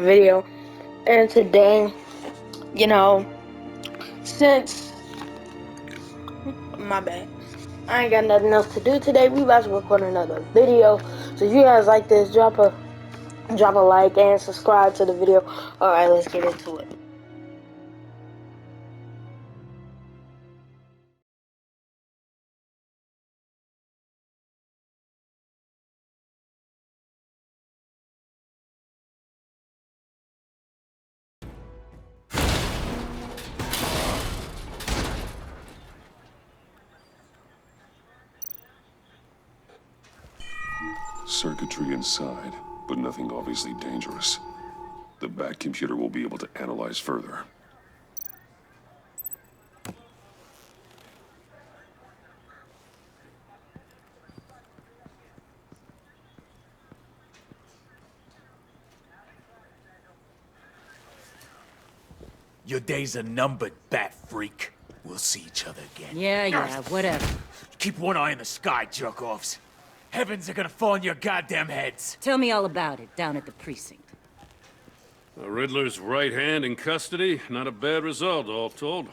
video. And today, you know, since my bad, I ain't got nothing else to do today, we about to record another video. So if you guys like this, drop a like and subscribe to the video. Alright, let's get into it. Circuitry inside, but nothing obviously dangerous. The Bat computer will be able to analyze further. Your days are numbered, Bat Freak. We'll see each other again. Yeah, whatever. Keep one eye in the sky, jerk-offs. Heavens are gonna fall on your goddamn heads. Tell me all about it down at the precinct. Riddler's right hand in custody. Not a bad result, all told.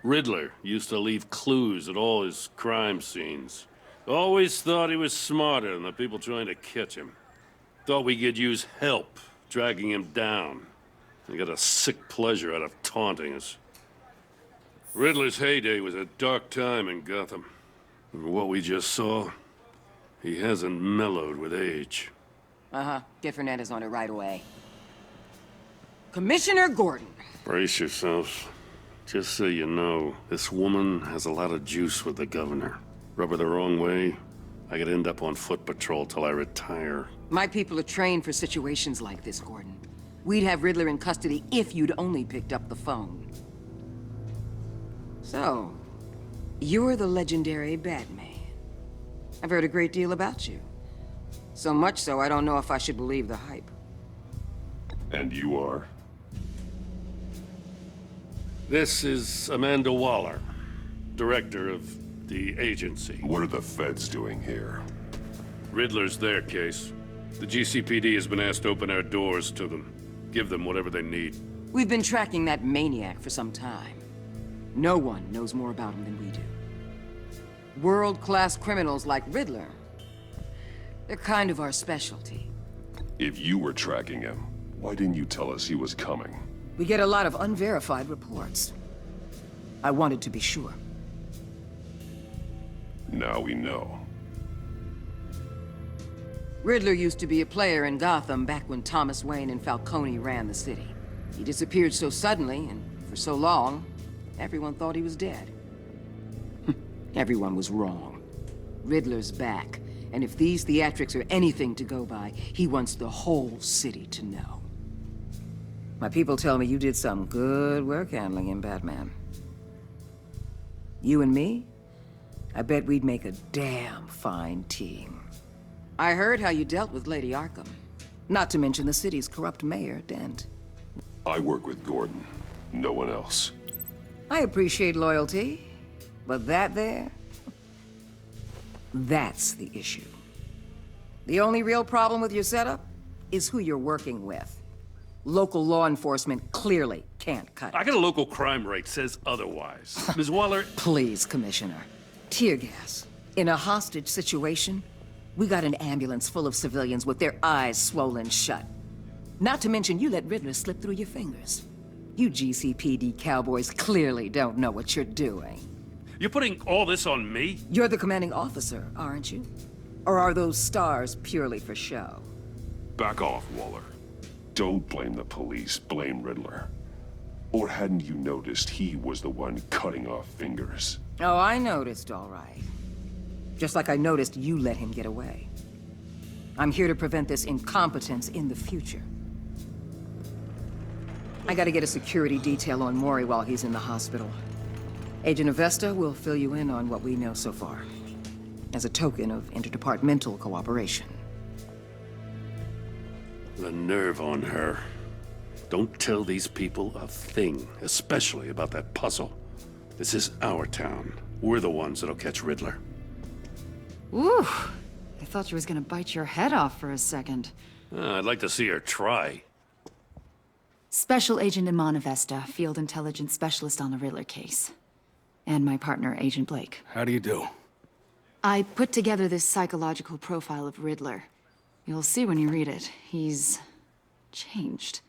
Riddler used to leave clues at all his crime scenes. Always thought he was smarter than the people trying to catch him. Thought we could use help, dragging him down. He got a sick pleasure out of taunting us. Riddler's heyday was a dark time in Gotham. And what we just saw, he hasn't mellowed with age. Get Fernandez on it right away. Commissioner Gordon. Brace yourselves. Just so you know, this woman has a lot of juice with the governor. Rub her the wrong way, I could end up on foot patrol till I retire. My people are trained for situations like this, Gordon. We'd have Riddler in custody if you'd only picked up the phone. So, you're the legendary Batman. I've heard a great deal about you. So much so, I don't know if I should believe the hype. And you are? This is Amanda Waller, director of the agency. What are the feds doing here? Riddler's their case. The GCPD has been asked to open our doors to them. Give them whatever they need. We've been tracking that maniac for some time. No one knows more about him than we do. World-class criminals like Riddler, they're kind of our specialty. If you were tracking him, why didn't you tell us he was coming? We get a lot of unverified reports. I wanted to be sure. Now we know. Riddler used to be a player in Gotham back when Thomas Wayne and Falcone ran the city. He disappeared so suddenly and for so long, everyone thought he was dead. Everyone was wrong. Riddler's back, and if these theatrics are anything to go by, he wants the whole city to know. My people tell me you did some good work handling him, Batman. You and me? I bet we'd make a damn fine team. I heard how you dealt with Lady Arkham. Not to mention the city's corrupt mayor, Dent. I work with Gordon. No one else. I appreciate loyalty, but that there... that's the issue. The only real problem with your setup is who you're working with. Local law enforcement clearly can't cut it. I got a local crime rate says otherwise. Ms. Waller... Please, Commissioner. Tear gas. In a hostage situation, we got an ambulance full of civilians with their eyes swollen shut. Not to mention you let Riddler slip through your fingers. You GCPD cowboys clearly don't know what you're doing. You're putting all this on me? You're the commanding officer, aren't you? Or are those stars purely for show? Back off, Waller. Don't blame the police, blame Riddler. Or hadn't you noticed he was the one cutting off fingers? Oh, I noticed, all right. Just like I noticed you let him get away. I'm here to prevent this incompetence in the future. I gotta get a security detail on Mori while he's in the hospital. Agent Avesta will fill you in on what we know so far, as a token of interdepartmental cooperation. The nerve on her. Don't tell these people a thing, especially about that puzzle. This is our town. We're the ones that'll catch Riddler. Woo! I thought she was gonna bite your head off for a second. I'd like to see her try. Special Agent Iman Avesta, Field Intelligence Specialist on the Riddler case. And my partner, Agent Blake. How do you do? I put together this psychological profile of Riddler. You'll see when you read it. He's changed.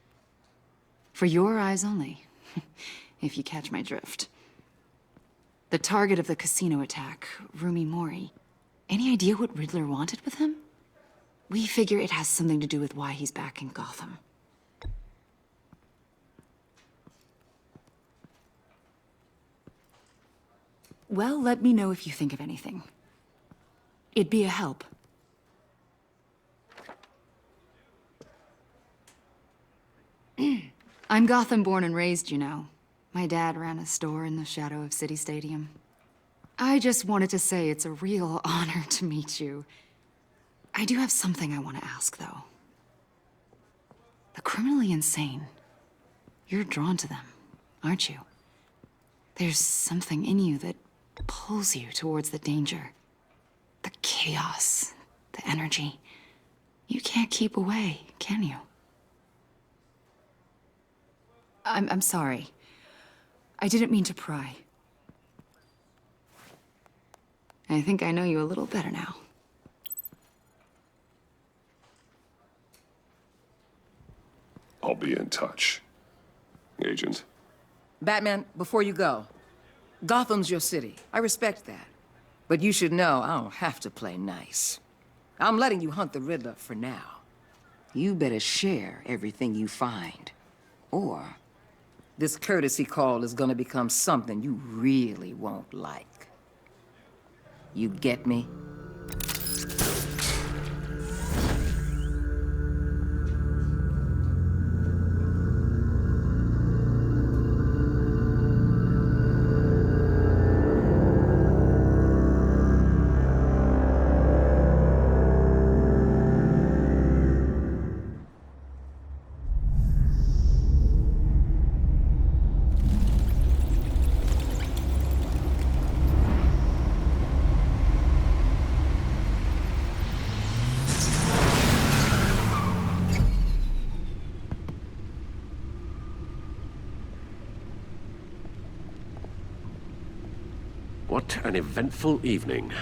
For your eyes only, if you catch my drift. The target of the casino attack, Rumi Mori. Any idea what Riddler wanted with him? We figure it has something to do with why he's back in Gotham. Well, let me know if you think of anything. It'd be a help. I'm Gotham born and raised, you know. My dad ran a store in the shadow of City Stadium. I just wanted to say it's a real honor to meet you. I do have something I want to ask, though. The criminally insane. You're drawn to them, aren't you? There's something in you that pulls you towards the danger. The chaos, the energy. You can't keep away, can you? I'm sorry. I didn't mean to pry. I think I know you a little better now. I'll be in touch, Agent. Batman, before you go, Gotham's your city. I respect that. But you should know I don't have to play nice. I'm letting you hunt the Riddler for now. You better share everything you find. Or this courtesy call is gonna become something you really won't like. You get me? What an eventful evening.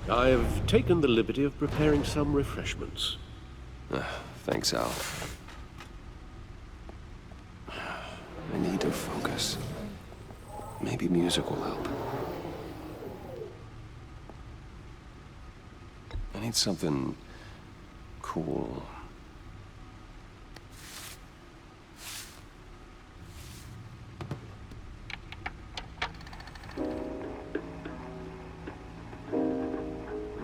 I've taken the liberty of preparing some refreshments. Thanks, Al. I need to focus. Maybe music will help. I need something cool.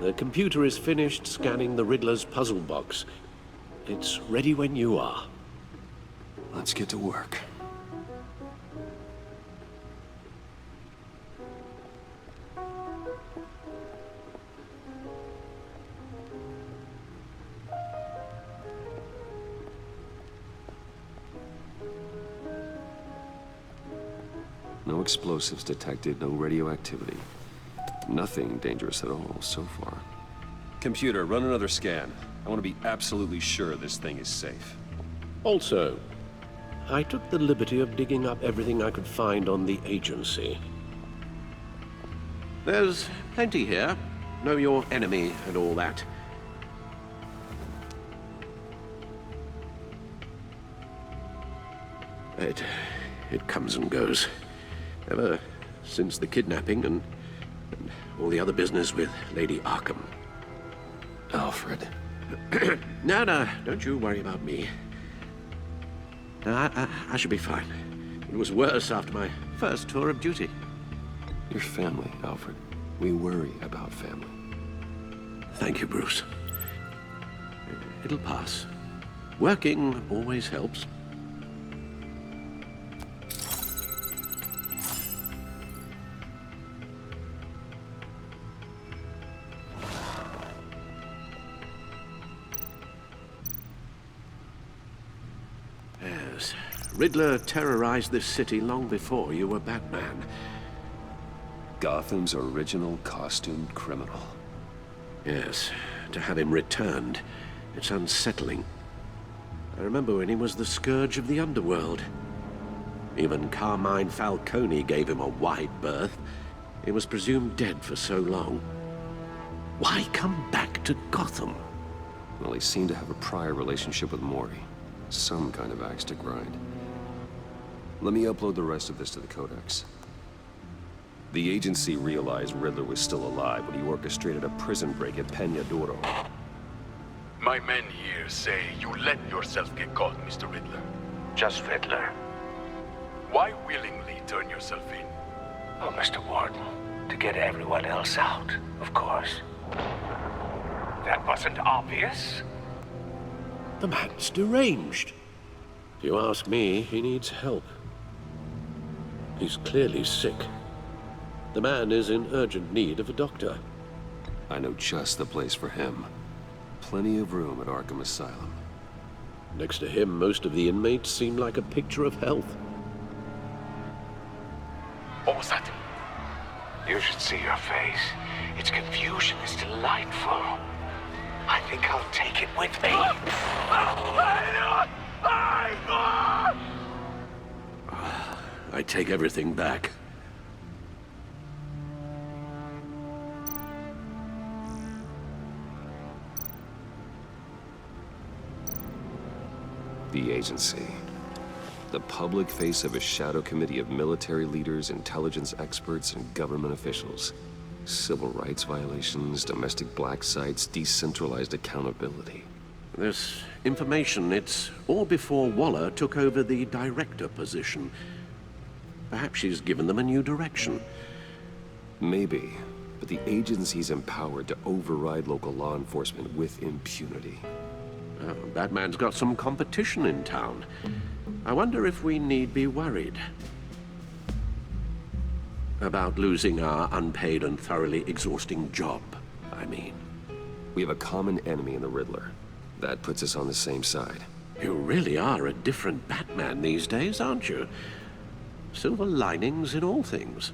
The computer is finished scanning the Riddler's puzzle box. It's ready when you are. Let's get to work. No explosives detected, no radioactivity. Nothing dangerous at all so far. Computer, run another scan. I want to be absolutely sure this thing is safe. Also, I took the liberty of digging up everything I could find on the agency. There's plenty here. Know your enemy and all that. It comes and goes. Ever since the kidnapping and all the other business with Lady Arkham. Alfred. No, don't you worry about me. No, I should be fine. It was worse after my first tour of duty. Your family, Alfred. We worry about family. Thank you, Bruce. It'll pass. Working always helps. Yes. Riddler terrorized this city long before you were Batman. Gotham's original costumed criminal. Yes, to have him returned, it's unsettling. I remember when he was the scourge of the underworld. Even Carmine Falcone gave him a wide berth. He was presumed dead for so long. Why come back to Gotham? Well, he seemed to have a prior relationship with Mori. Some kind of axe to grind. Let me upload the rest of this to the Codex. The agency realized Riddler was still alive when he orchestrated a prison break at Peña Duro. My men here say you let yourself get caught, Mr. Riddler. Just Riddler. Why willingly turn yourself in? Oh, Mr. Warden, to get everyone else out, of course. That wasn't obvious. The man's deranged. If you ask me, he needs help. He's clearly sick. The man is in urgent need of a doctor. I know just the place for him. Plenty of room at Arkham Asylum. Next to him, most of the inmates seem like a picture of health. What was that? You should see your face. Its confusion is delightful. I think I'll take it with me. I take everything back. The agency. The public face of a shadow committee of military leaders, intelligence experts, and government officials. Civil rights violations, domestic black sites, decentralized accountability. This information, it's all before Waller took over the director position. Perhaps she's given them a new direction. Maybe, but the agency's empowered to override local law enforcement with impunity. Oh, Batman's got some competition in town. I wonder if we need be worried about losing our unpaid and thoroughly exhausting job, I mean. We have a common enemy in the Riddler. That puts us on the same side. You really are a different Batman these days, aren't you? Silver linings in all things.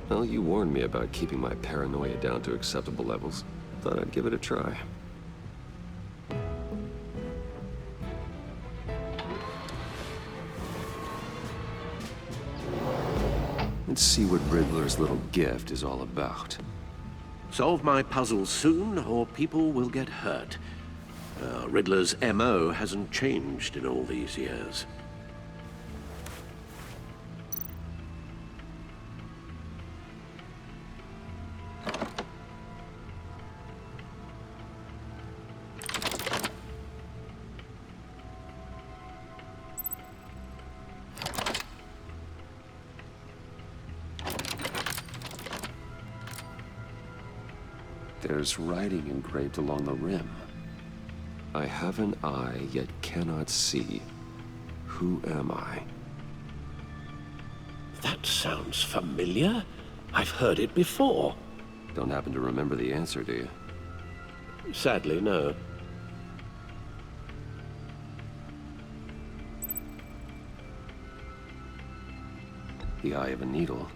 Well, you warned me about keeping my paranoia down to acceptable levels. Thought I'd give it a try. Let's see what Riddler's little gift is all about. Solve my puzzle soon, or people will get hurt. Riddler's MO hasn't changed in all these years. There's writing engraved along the rim. I have an eye, yet cannot see. Who am I? That sounds familiar. I've heard it before. Don't happen to remember the answer, do you? Sadly, no. The eye of a needle.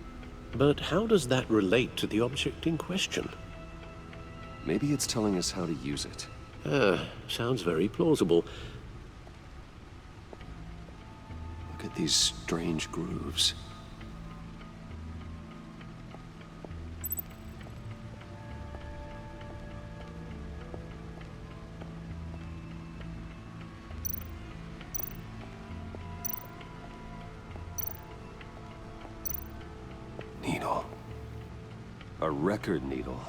But how does that relate to the object in question? Maybe it's telling us how to use it. Sounds very plausible. Look at these strange grooves. Needle. A record needle.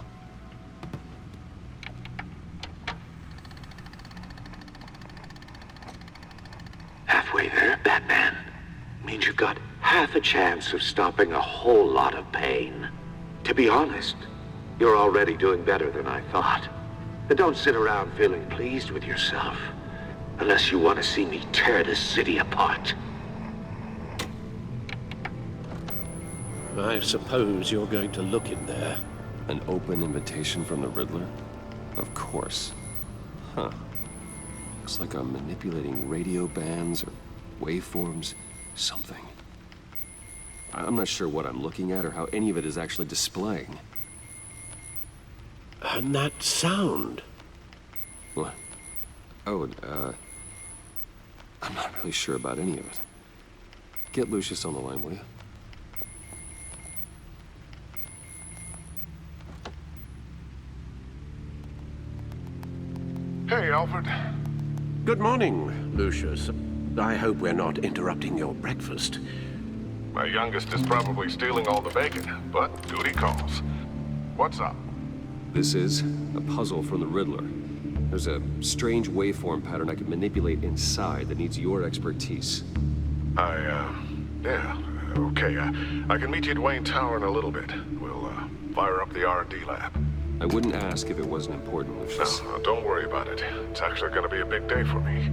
Halfway there, Batman. Means you've got half a chance of stopping a whole lot of pain. To be honest, you're already doing better than I thought. But don't sit around feeling pleased with yourself, unless you want to see me tear this city apart. I suppose you're going to look in there. An open invitation from the Riddler? Of course. Huh. Looks like I'm manipulating radio bands or waveforms, something. I'm not sure what I'm looking at or how any of it is actually displaying. And that sound. What? Oh, I'm not really sure about any of it. Get Lucius on the line, will you? Hey, Alfred. Good morning, Lucius. I hope we're not interrupting your breakfast. My youngest is probably stealing all the bacon, but duty calls. What's up? This is a puzzle from the Riddler. There's a strange waveform pattern I can manipulate inside that needs your expertise. Yeah, okay. I can meet you at Wayne Tower in a little bit. We'll, fire up the R&D lab. I wouldn't ask if it wasn't important, Lucius. No, don't worry about it. It's actually gonna be a big day for me.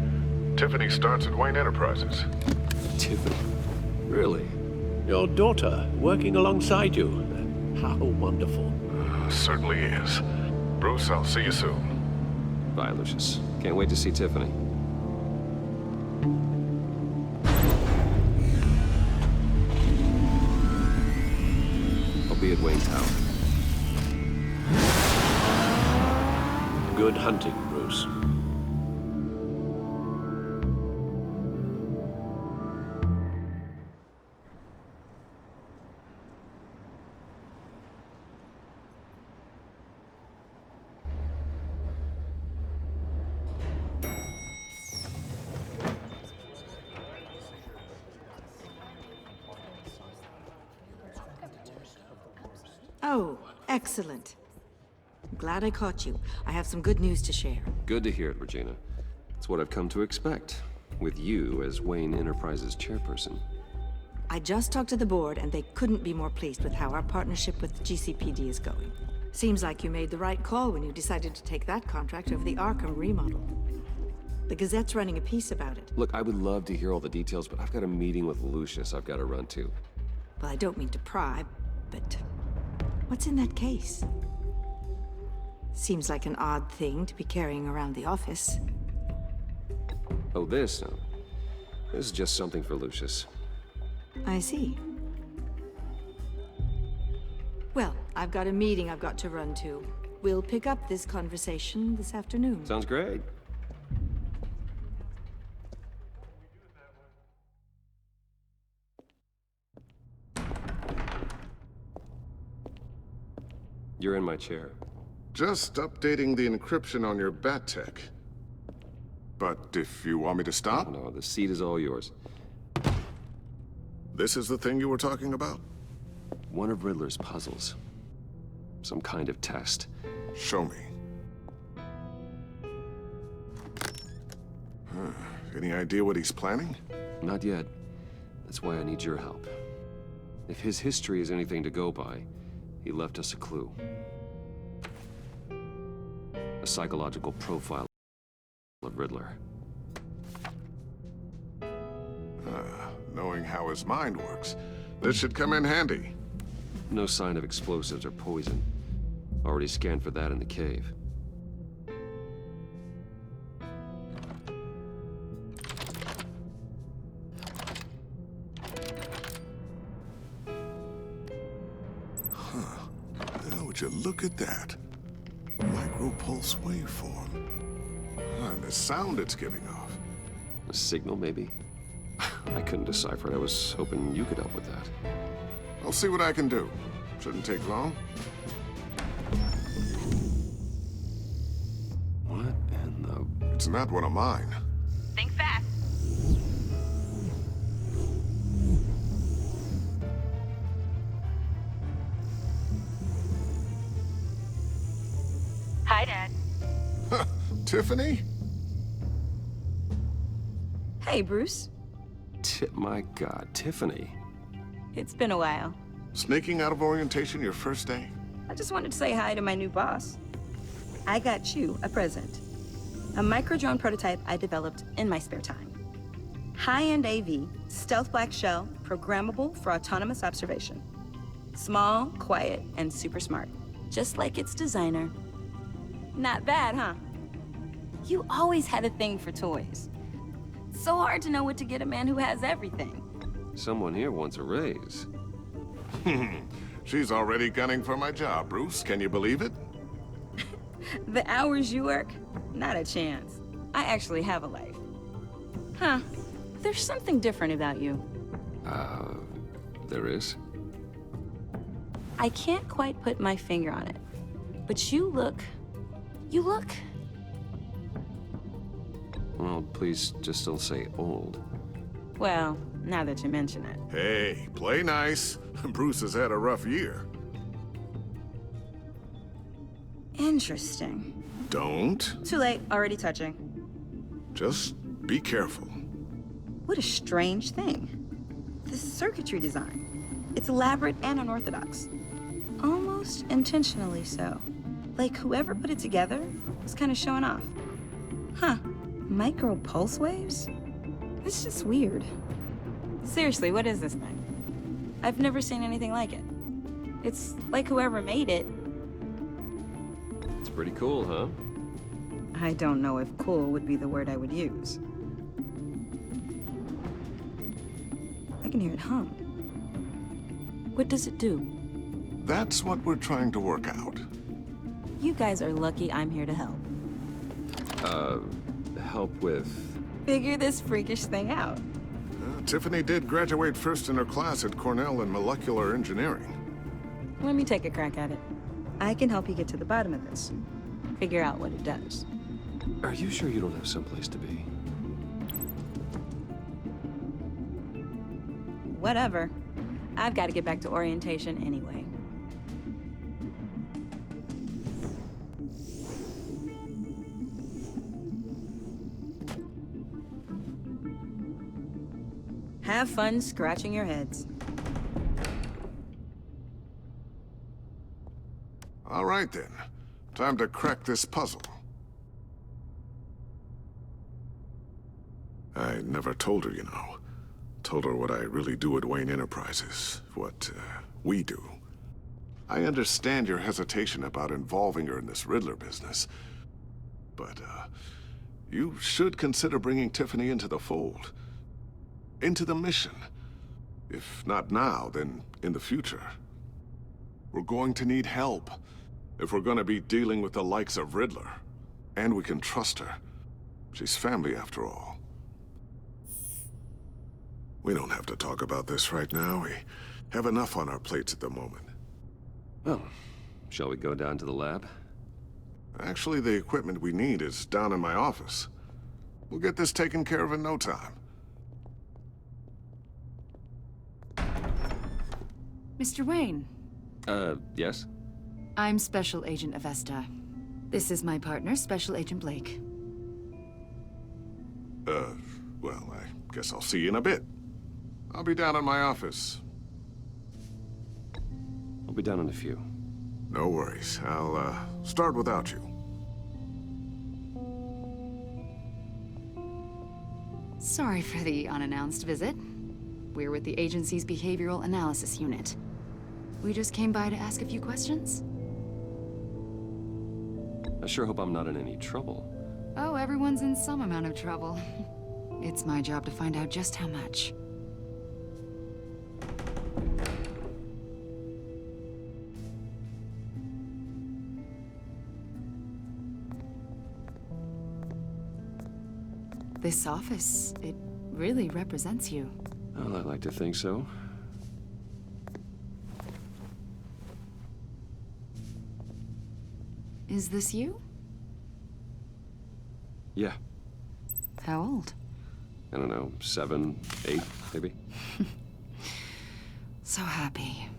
Tiffany starts at Wayne Enterprises. Tiffany? Really? Your daughter working alongside you. How wonderful. Certainly is. Bruce, I'll see you soon. Bye, Lucius. Can't wait to see Tiffany. I'll be at Wayne Tower. Good hunting, Bruce. Oh, excellent. I'm glad I caught you. I have some good news to share. Good to hear it, Regina. It's what I've come to expect, with you as Wayne Enterprises chairperson. I just talked to the board, and they couldn't be more pleased with how our partnership with GCPD is going. Seems like you made the right call when you decided to take that contract over the Arkham remodel. The Gazette's running a piece about it. Look, I would love to hear all the details, but I've got a meeting with Lucius I've got to run to. Well, I don't mean to pry, but what's in that case? Seems like an odd thing to be carrying around the office. Oh, this? No. This is just something for Lucius. I see. Well, I've got a meeting I've got to run to. We'll pick up this conversation this afternoon. Sounds great. You're in my chair. Just updating the encryption on your Bat-Tech. But if you want me to stop? No, the seat is all yours. This is the thing you were talking about? One of Riddler's puzzles. Some kind of test. Show me. Any idea what he's planning? Not yet. That's why I need your help. If his history is anything to go by, he left us a clue. A psychological profile of Riddler. Knowing how his mind works, this should come in handy. No sign of explosives or poison. Already scanned for that in the cave. Would you look at that? Micropulse waveform. And the sound it's giving off. A signal, maybe? I couldn't decipher it. I was hoping you could help with that. I'll see what I can do. Shouldn't take long. What in the... It's not one of mine. Think fast. Hi, Dad. Tiffany? Hey, Bruce. My God, Tiffany. It's been a while. Sneaking out of orientation your first day? I just wanted to say hi to my new boss. I got you a present. A micro-drone prototype I developed in my spare time. High-end AV, stealth black shell, programmable for autonomous observation. Small, quiet, and super smart. Just like its designer. Not bad, huh? You always had a thing for toys. So hard to know what to get a man who has everything. Someone here wants a raise. She's already gunning for my job, Bruce. Can you believe it? The hours you work? Not a chance. I actually have a life. Huh. There's something different about you. There is? I can't quite put my finger on it. But you look... Well, please just don't say old. Well, now that you mention it. Hey, play nice. Bruce has had a rough year. Interesting. Don't. Too late, already touching. Just be careful. What a strange thing. This circuitry design. It's elaborate and unorthodox. Almost intentionally so. Like whoever put it together was kind of showing off. Huh. Micro pulse waves? It's just weird. Seriously, what is this thing? I've never seen anything like it. It's like whoever made it. It's pretty cool, huh? I don't know if cool would be the word I would use. I can hear it hum. What does it do? That's what we're trying to work out. You guys are lucky I'm here to help. Help with... Figure this freakish thing out. Tiffany did graduate first in her class at Cornell in molecular engineering. Let me take a crack at it. I can help you get to the bottom of this. Figure out what it does. Are you sure you don't have someplace to be? Whatever. I've got to get back to orientation anyway. Have fun scratching your heads. All right then. Time to crack this puzzle. I never told her, you know. Told her what I really do at Wayne Enterprises. What, we do. I understand your hesitation about involving her in this Riddler business. But, you should consider bringing Tiffany into the fold. Into the mission. If not now, then in the future. We're going to need help if we're going to be dealing with the likes of Riddler. And we can trust her. She's family after all. We don't have to talk about this right now. We have enough on our plates at the moment. Well, shall we go down to the lab? Actually, the equipment we need is down in my office. We'll get this taken care of in no time. Mr. Wayne. Yes? I'm Special Agent Avesta. This is my partner, Special Agent Blake. Well, I guess I'll see you in a bit. I'll be down in my office. I'll be down in a few. No worries. I'll, start without you. Sorry for the unannounced visit. We're with the agency's Behavioral Analysis Unit. We just came by to ask a few questions. I sure hope I'm not in any trouble. Oh, everyone's in some amount of trouble. It's my job to find out just how much. This office, it really represents you. Well, I'd like to think so. Is this you? Yeah. How old? I don't know, 7, 8, maybe? So happy.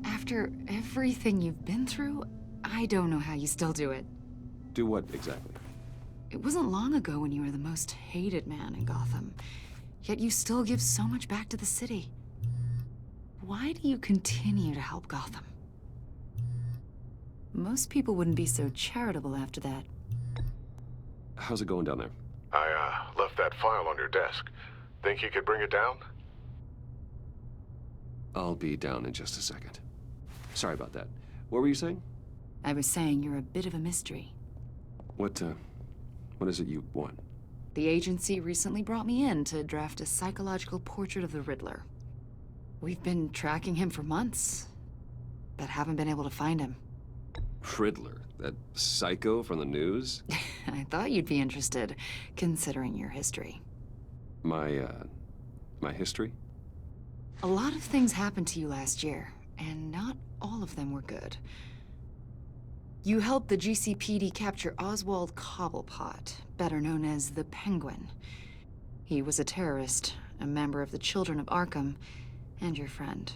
After everything you've been through, I don't know how you still do it. Do what, exactly? It wasn't long ago when you were the most hated man in Gotham. Yet you still give so much back to the city. Why do you continue to help Gotham? Most people wouldn't be so charitable after that. How's it going down there? I, left that file on your desk. Think you could bring it down? I'll be down in just a second. Sorry about that. What were you saying? I was saying you're a bit of a mystery. What is it you want? The agency recently brought me in to draft a psychological portrait of the Riddler. We've been tracking him for months, but haven't been able to find him. Riddler? That psycho from the news? I thought you'd be interested, considering your history. My history? A lot of things happened to you last year, and not all of them were good. You helped the GCPD capture Oswald Cobblepot, better known as the Penguin. He was a terrorist, a member of the Children of Arkham, and your friend.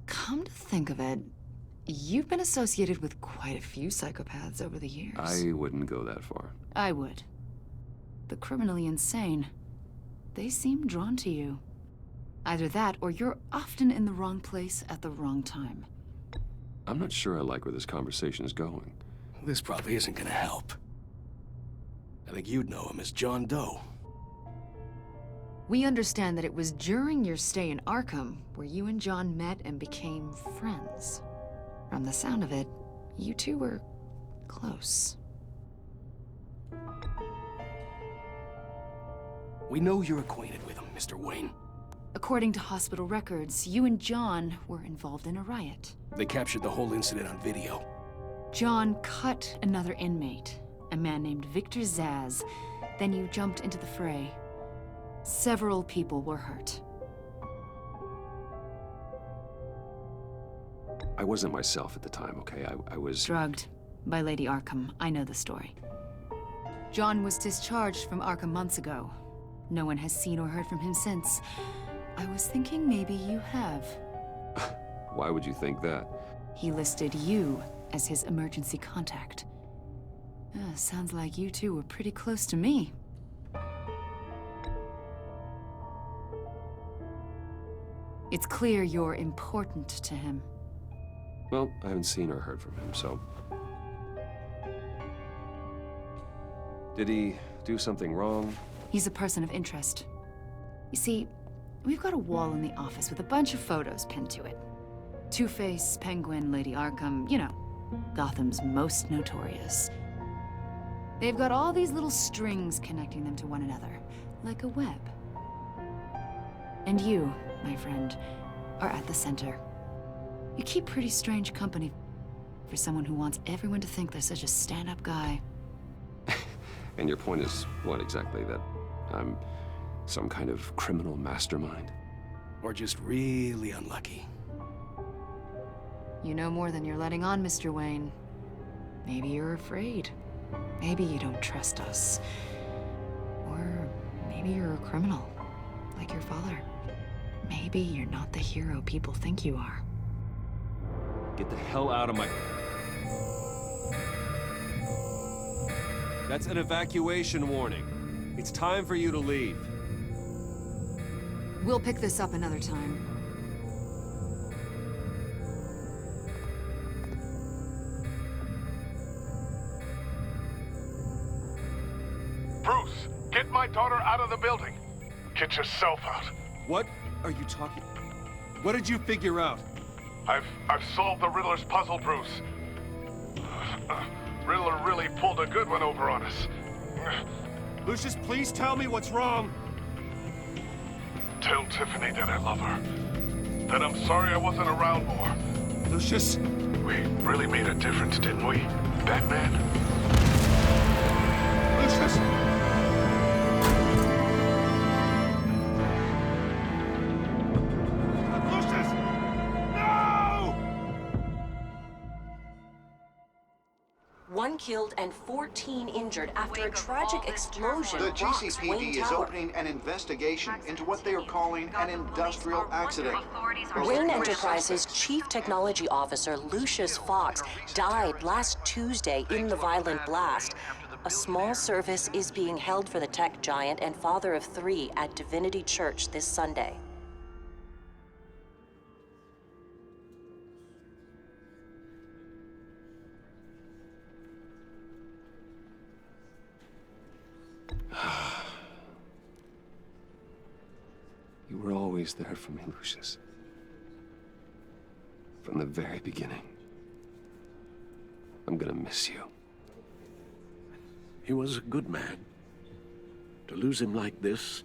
Come to think of it, you've been associated with quite a few psychopaths over the years. I wouldn't go that far. I would. The criminally insane. They seem drawn to you. Either that, or you're often in the wrong place at the wrong time. I'm not sure I like where this conversation is going. This probably isn't gonna help. I think you'd know him as John Doe. We understand that it was during your stay in Arkham where you and John met and became friends. From the sound of it, you two were close. We know you're acquainted with him, Mr. Wayne. According to hospital records, you and John were involved in a riot. They captured the whole incident on video. John cut another inmate, a man named Victor Zsasz. Then you jumped into the fray. Several people were hurt. I wasn't myself at the time, okay? I was... Drugged by Lady Arkham. I know the story. John was discharged from Arkham months ago. No one has seen or heard from him since. I was thinking maybe you have. Why would you think that? He listed you as his emergency contact. Sounds like you two were pretty close to me. It's clear you're important to him. Well, I haven't seen or heard from him, so... Did he do something wrong? He's a person of interest. You see, we've got a wall in the office with a bunch of photos pinned to it. Two-Face, Penguin, Lady Arkham, you know, Gotham's most notorious. They've got all these little strings connecting them to one another, like a web. And you, my friend, are at the center. You keep pretty strange company for someone who wants everyone to think they're such a stand-up guy. And your point is what exactly? That I'm some kind of criminal mastermind? Or just really unlucky? You know more than you're letting on, Mr. Wayne. Maybe you're afraid. Maybe you don't trust us. Or maybe you're a criminal, like your father. Maybe you're not the hero people think you are. Get the hell out of my... That's an evacuation warning. It's time for you to leave. We'll pick this up another time. Bruce, get my daughter out of the building. Get yourself out. What are you talking... What did you figure out? I've solved the Riddler's puzzle, Bruce. Riddler really pulled a good one over on us. Lucius, please tell me what's wrong. Tell Tiffany that I love her. That I'm sorry I wasn't around more. Lucius... We really made a difference, didn't we, Batman? Lucius! One killed and 14 injured after a tragic explosion The rocks Wayne GCPD is Tower. opening an investigation into what they are calling an industrial accident. Wayne Enterprises' Chief Technology Officer, Lucius Fox, died last Tuesday in the violent blast. A small service is being held for the tech giant and father of 3 at Divinity Church this Sunday. You were always there for me, Lucius. From the very beginning. I'm gonna miss you. He was a good man. To lose him like this,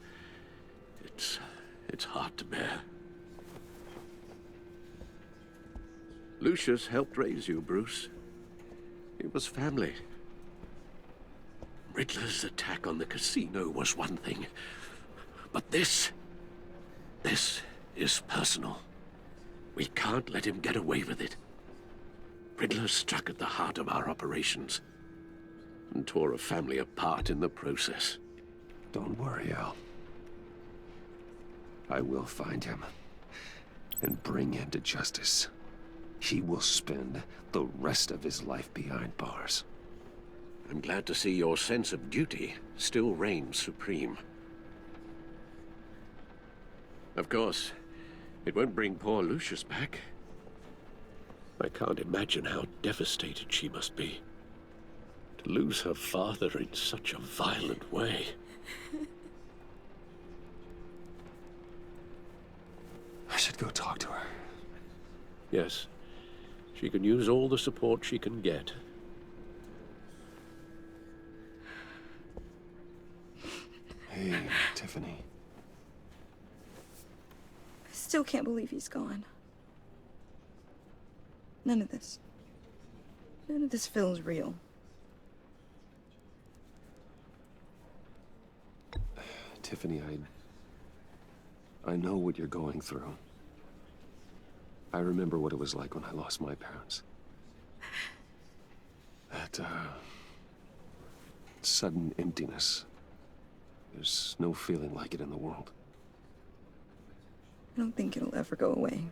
it's hard to bear. Lucius helped raise you, Bruce. It was family. Riddler's attack on the casino was one thing. But this is personal. We can't let him get away with it. Riddler struck at the heart of our operations and tore a family apart in the process. Don't worry, Al. I will find him and bring him to justice. He will spend the rest of his life behind bars. I'm glad to see your sense of duty still reigns supreme. Of course, it won't bring poor Lucius back. I can't imagine how devastated she must be. To lose her father in such a violent way. I should go talk to her. Yes. She can use all the support she can get. Hey, Tiffany. I still can't believe he's gone. None of this feels real. Tiffany, I know what you're going through. I remember what it was like when I lost my parents. That, sudden emptiness. There's no feeling like it in the world. I don't think it'll ever go away.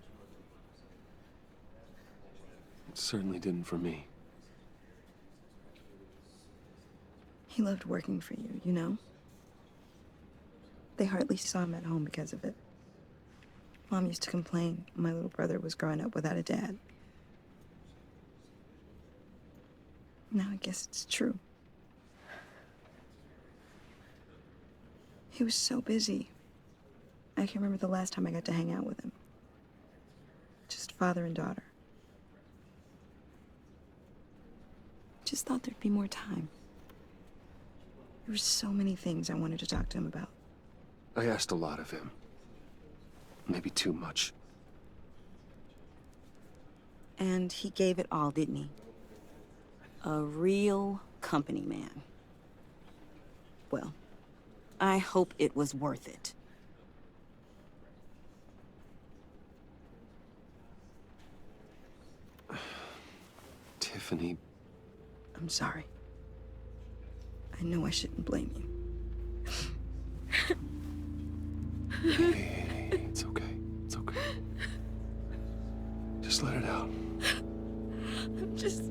It certainly didn't for me. He loved working for you, you know? They hardly saw him at home because of it. Mom used to complain my little brother was growing up without a dad. Now I guess it's true. He was so busy. I can't remember the last time I got to hang out with him. Just father and daughter. Just thought there'd be more time. There were so many things I wanted to talk to him about. I asked a lot of him. Maybe too much. And he gave it all, didn't he? A real company man. Well, I hope it was worth it. Tiffany. I'm sorry. I know I shouldn't blame you. Hey, it's okay. It's okay. Just let it out. I'm just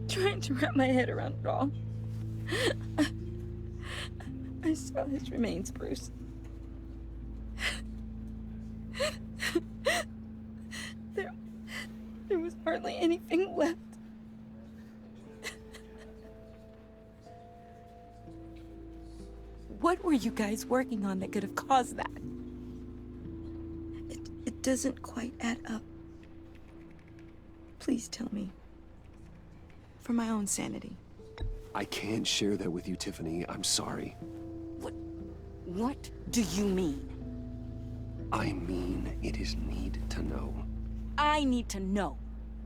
trying to wrap my head around it all. I saw his remains, Bruce. There was hardly anything left. What were you guys working on that could have caused that? It doesn't quite add up. Please tell me. For my own sanity. I can't share that with you, Tiffany. I'm sorry. What do you mean? I mean, it is need to know. I need to know.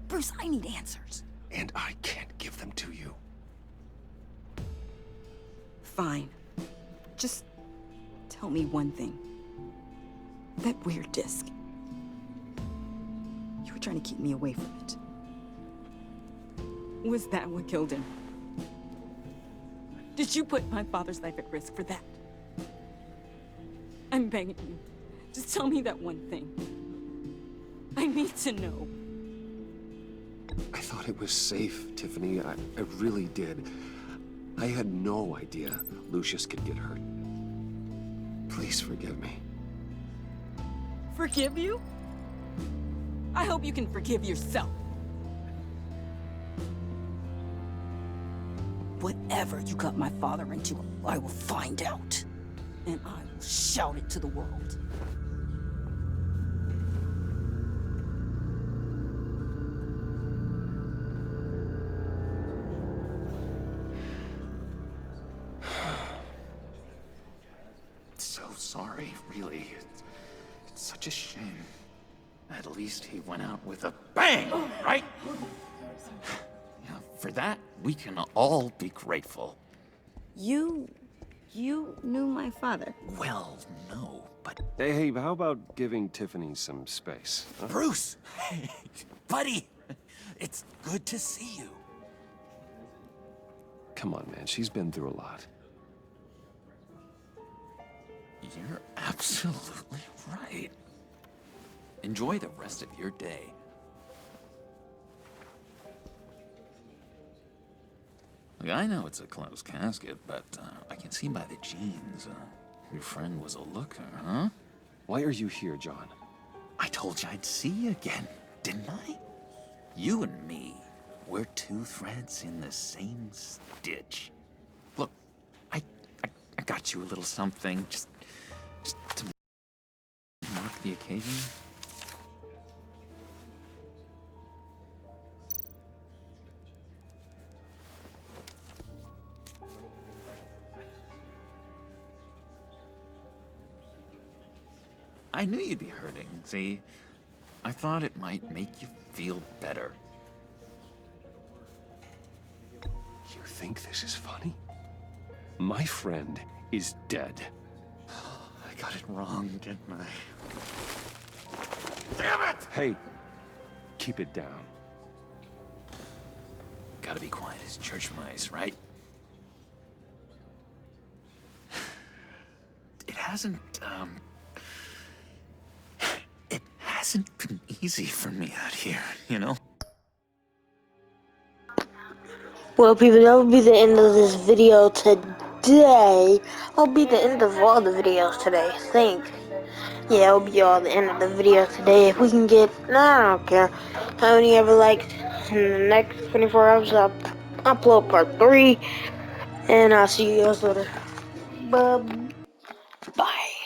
Bruce, I need answers. And I can't give them to you. Fine. Just tell me one thing. That weird disc. You were trying to keep me away from it. Was that what killed him? Did you put my father's life at risk for that? I'm begging you. Just tell me that one thing. I need to know. I thought it was safe, Tiffany. I really did. I had no idea Lucius could get hurt. Please forgive me. Forgive you? I hope you can forgive yourself. Whatever you got my father into, I will find out. And I will shout it to the world. So sorry, really. It's such a shame. At least he went out with a bang, right? Yeah, for that, we can all be grateful. You knew my father? Well, no, but... Hey, how about giving Tiffany some space? Huh? Bruce! Hey, buddy! It's good to see you. Come on, man. She's been through a lot. You're absolutely right. Enjoy the rest of your day. Look, I know it's a closed casket, but I can see by the jeans, your friend was a looker, huh? Why are you here, John? I told you I'd see you again, didn't I? You and me, we're two threads in the same stitch. Look, I got you a little something, just to mark the occasion. I knew you'd be hurting, see? I thought it might make you feel better. You think this is funny? My friend is dead. I got it wrong, didn't I? Damn it! Hey, keep it down. Gotta be quiet as church mice, right? It hasn't been easy for me out here, you know? Well, people, that will be the end of this video today. That'll be the end of all the videos today, I think. Yeah, it'll be all the end of the video today. If we can get, I don't care how many ever likes in the next 24 hours, I'll upload part 3. And I'll see you guys later. Bye.